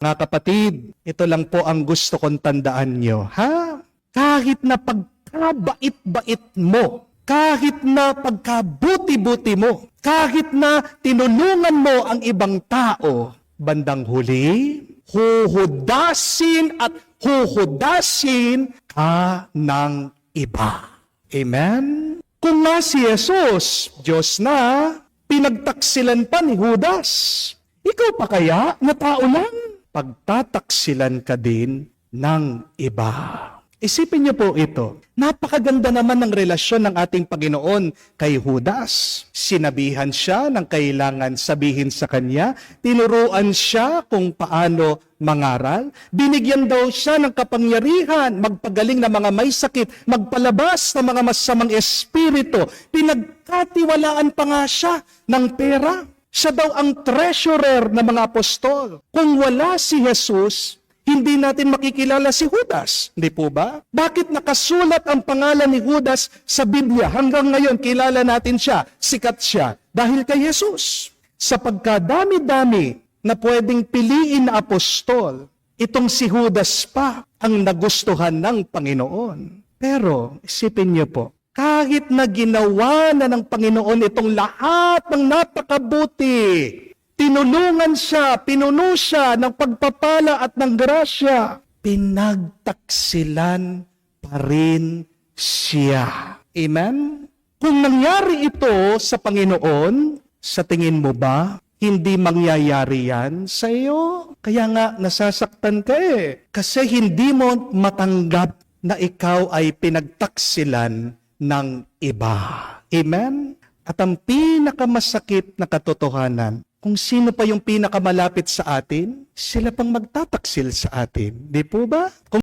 Mga kapatid, ito lang po ang gusto kong tandaan nyo, ha? Kahit na pagkabait-bait mo, kahit na pagkabuti-buti mo, kahit na tinulungan mo ang ibang tao, bandang huli, huhudasin at huhudasin ka ng iba. Amen? Kung nga si Jesus, Diyos na, pinagtaksilan pa ni Judas, ikaw pa kaya na tao lang? Pagtataksilan ka din ng iba. Isipin niyo po ito. Napakaganda naman ng relasyon ng ating Panginoon kay Judas. Sinabihan siya ng kailangan sabihin sa kanya. Tinuruan siya kung paano mangaral. Binigyan daw siya ng kapangyarihan, magpagaling ng mga may sakit, magpalabas ng mga masamang espiritu. Pinagkatiwalaan pa nga siya ng pera. Siya daw ang treasurer ng mga apostol. Kung wala si Jesus, hindi natin makikilala si Judas. Hindi po ba? Bakit nakasulat ang pangalan ni Judas sa Biblia? Hanggang ngayon, kilala natin siya, sikat siya, dahil kay Jesus. Sa pagkadami-dami na pwedeng piliin na apostol, itong si Judas pa ang nagustuhan ng Panginoon. Pero, isipin niyo po, kahit na ginawa na ng Panginoon itong lahat ng napakabuti, tinulungan siya, pinuno siya ng pagpapala at ng grasya, pinagtaksilan pa rin siya. Amen? Kung nangyari ito sa Panginoon, sa tingin mo ba, hindi mangyayari yan sa iyo? Kaya nga, nasasaktan ka eh. Kasi hindi mo matanggap na ikaw ay pinagtaksilan ng iba. Amen? At ang pinakamasakit na katotohanan, kung sino pa yung pinakamalapit sa atin, sila pang magtataksil sa atin. Di po ba? Kung